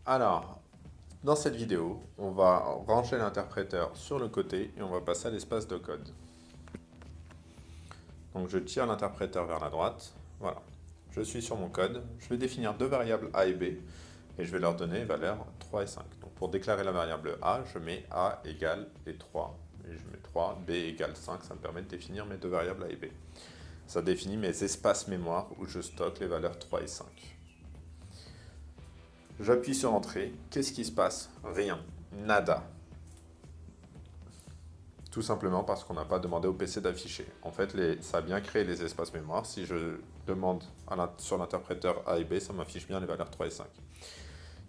Alors, dans cette vidéo, on va ranger l'interpréteur sur le côté et on va passer à l'espace de code. Donc je tire l'interpréteur vers la droite. Voilà. Je suis sur mon code. Je vais définir deux variables A et B et je vais leur donner valeurs 3 et 5. Donc pour déclarer la variable A, je mets A égale et 3. Et je mets 3, B égale 5. Ça me permet de définir mes deux variables A et B. Ça définit mes espaces mémoire où je stocke les valeurs 3 et 5. J'appuie sur Entrée. Qu'est-ce qui se passe? Rien. Nada. Tout simplement parce qu'on n'a pas demandé au PC d'afficher. En fait, ça a bien créé les espaces mémoire. Si je demande sur l'interpréteur A et B, ça m'affiche bien les valeurs 3 et 5.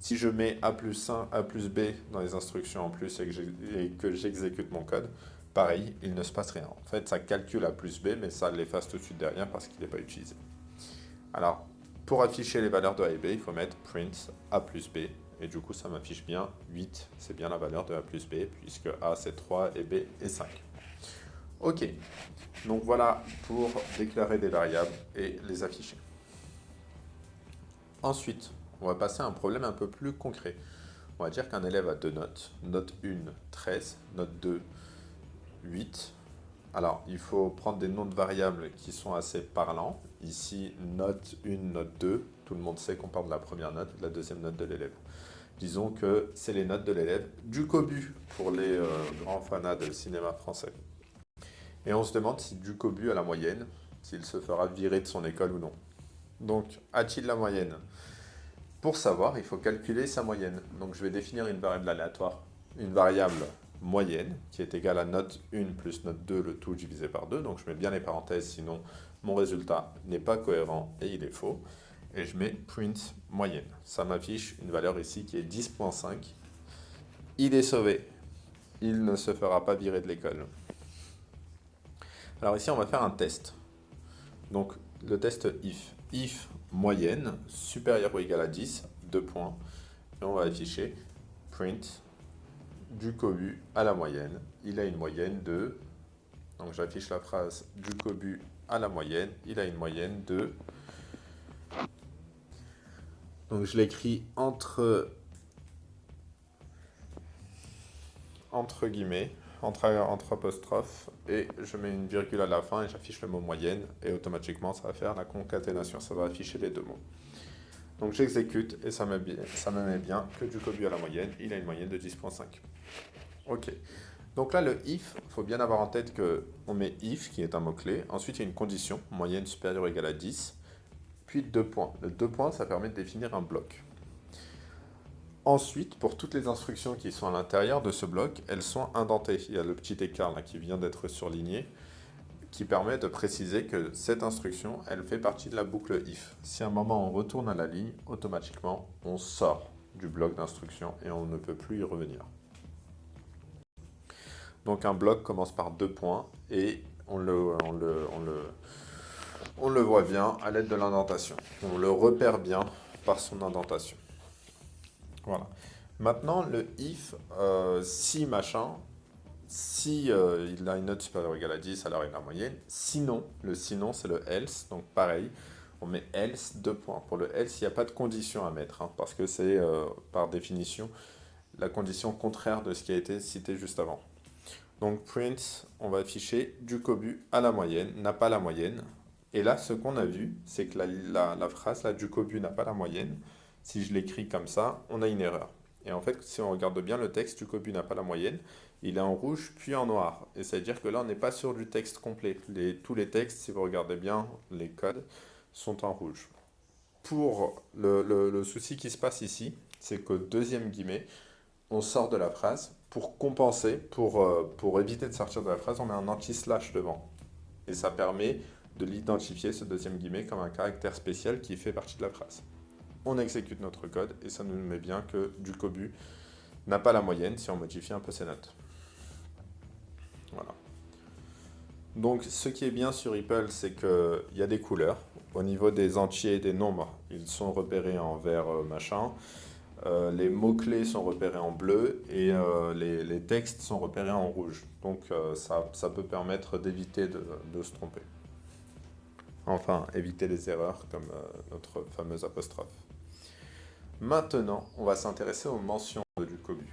Si je mets A plus 1, A plus B dans les instructions en plus et que j'exécute mon code, pareil, il ne se passe rien. En fait, ça calcule A plus B, mais ça l'efface tout de suite derrière parce qu'il n'est pas utilisé. Alors, pour afficher les valeurs de A et B, il faut mettre print A plus B. Et du coup, ça m'affiche bien 8, c'est bien la valeur de A plus B, puisque A c'est 3 et B est 5. Ok, donc voilà pour déclarer des variables et les afficher. Ensuite, on va passer à un problème un peu plus concret. On va dire qu'un élève a deux notes, note 1, 13, note 2, 8. Alors, il faut prendre des noms de variables qui sont assez parlants. Ici, note 1, note 2. Tout le monde sait qu'on parle de la première note et de la deuxième note de l'élève. Disons que c'est les notes de l'élève du Cobu pour les grands fanats de cinéma français. Et on se demande si Ducobu a la moyenne, s'il se fera virer de son école ou non. Donc, a-t-il la moyenne? Pour savoir, il faut calculer sa moyenne. Donc, je vais définir une variable aléatoire, une variable moyenne, qui est égale à note 1 plus note 2, le tout divisé par 2. Donc, je mets bien les parenthèses, sinon mon résultat n'est pas cohérent et il est faux. Et je mets print moyenne. Ça m'affiche une valeur ici qui est 10.5. Il est sauvé. Il ne se fera pas virer de l'école. Alors ici, on va faire un test. Donc, le test if. If moyenne supérieure ou égale à 10, 2 points. Et on va afficher print du cobu à la moyenne. Il a une moyenne de... Donc, j'affiche la phrase du cobu à la moyenne. Il a une moyenne de... Donc, je l'écris entre guillemets, entre apostrophes, et je mets une virgule à la fin et j'affiche le mot moyenne, et automatiquement ça va faire la concaténation, ça va afficher les deux mots. Donc j'exécute et ça me met bien que du cobu à la moyenne, il a une moyenne de 10.5. Ok. Donc là, le if, il faut bien avoir en tête qu'on met if, qui est un mot-clé, ensuite il y a une condition, moyenne supérieure ou égale à 10, puis 2 points. Le 2 points, ça permet de définir un bloc. Ensuite, pour toutes les instructions qui sont à l'intérieur de ce bloc, elles sont indentées. Il y a le petit écart là qui vient d'être surligné, qui permet de préciser que cette instruction, elle fait partie de la boucle if. Si à un moment on retourne à la ligne, automatiquement, on sort du bloc d'instruction et on ne peut plus y revenir. Donc un bloc commence par 2 points et on le voit bien à l'aide de l'indentation. On le repère bien par son indentation. Voilà. Maintenant, le if, si machin, si il a une note supérieure ou égale à 10, alors il a la moyenne. Sinon, le sinon, c'est le else. Donc pareil, on met else, 2 points. Pour le else, il n'y a pas de condition à mettre, hein, parce que c'est par définition la condition contraire de ce qui a été cité juste avant. Donc print, on va afficher du cobu à la moyenne, n'a pas la moyenne. Et là, ce qu'on a vu, c'est que la phrase là, du cobu n'a pas la moyenne. Si je l'écris comme ça, on a une erreur. Et en fait, si on regarde bien le texte, du cobu n'a pas la moyenne, il est en rouge puis en noir. Et ça veut dire que là, on n'est pas sur du texte complet. Tous les textes, si vous regardez bien, les codes sont en rouge. Pour le souci qui se passe ici, c'est qu'au deuxième guillemet, on sort de la phrase. Pour compenser, pour éviter de sortir de la phrase, on met un anti-slash devant. Et ça permet de l'identifier, ce deuxième guillemet, comme un caractère spécial qui fait partie de la phrase. On exécute notre code et ça nous met bien que du cobu n'a pas la moyenne si on modifie un peu ses notes. Voilà. Donc ce qui est bien sur Ripple, c'est qu'il y a des couleurs. Au niveau des entiers et des nombres, ils sont repérés en vert machin. Les mots-clés sont repérés en bleu et les textes sont repérés en rouge. Donc ça peut permettre d'éviter de se tromper. Enfin, éviter les erreurs comme notre fameuse apostrophe. Maintenant, on va s'intéresser aux mentions du cobu.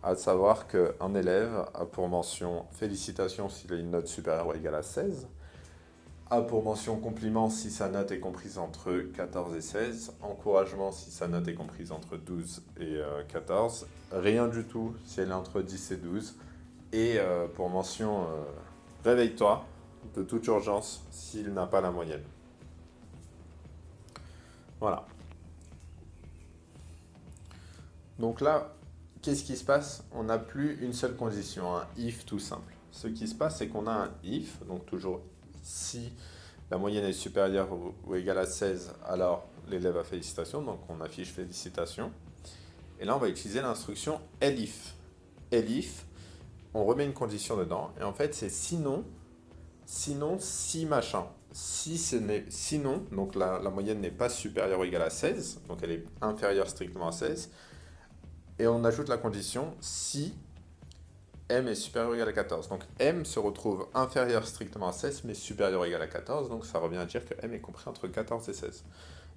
À savoir qu'un élève a pour mention félicitations s'il a une note supérieure ou égale à 16, a pour mention compliment si sa note est comprise entre 14 et 16, encouragement si sa note est comprise entre 12 et 14, rien du tout si elle est entre 10 et 12, et pour mention réveille-toi de toute urgence s'il n'a pas la moyenne. Voilà. Donc là, qu'est-ce qui se passe? On n'a plus une seule condition, un if tout simple. Ce qui se passe, c'est qu'on a un if, donc toujours si la moyenne est supérieure ou égale à 16, alors l'élève a félicitations, donc on affiche félicitations. Et là, on va utiliser l'instruction elif. Elif, on remet une condition dedans, et en fait, c'est sinon, si machin. Si ce n'est, sinon, donc la moyenne n'est pas supérieure ou égale à 16, donc elle est inférieure strictement à 16, et on ajoute la condition si m est supérieur ou égal à 14. Donc m se retrouve inférieur strictement à 16, mais supérieur ou égal à 14, donc ça revient à dire que m est compris entre 14 et 16.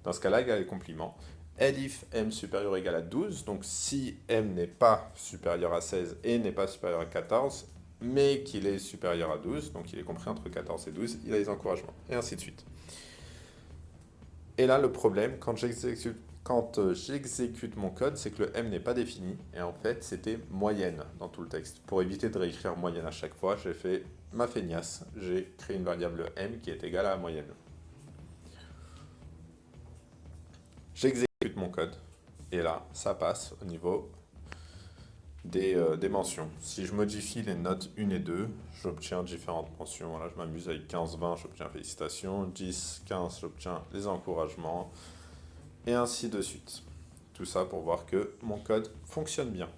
Dans ce cas-là, il y a les compliments. Elif m supérieur ou égal à 12, donc si m n'est pas supérieur à 16 et n'est pas supérieur à 14, mais qu'il est supérieur à 12, donc il est compris entre 14 et 12, il a les encouragements, et ainsi de suite. Et là, le problème, quand j'exécute mon code, c'est que le m n'est pas défini, et en fait, c'était moyenne dans tout le texte. Pour éviter de réécrire moyenne à chaque fois, j'ai fait ma feignasse, j'ai créé une variable m qui est égale à la moyenne. J'exécute mon code, et là, ça passe au niveau des mentions. Si je modifie les notes 1 et 2, j'obtiens différentes mentions. Voilà, je m'amuse avec 15-20, j'obtiens félicitations, 10-15, j'obtiens les encouragements, et ainsi de suite. Tout ça pour voir que mon code fonctionne bien.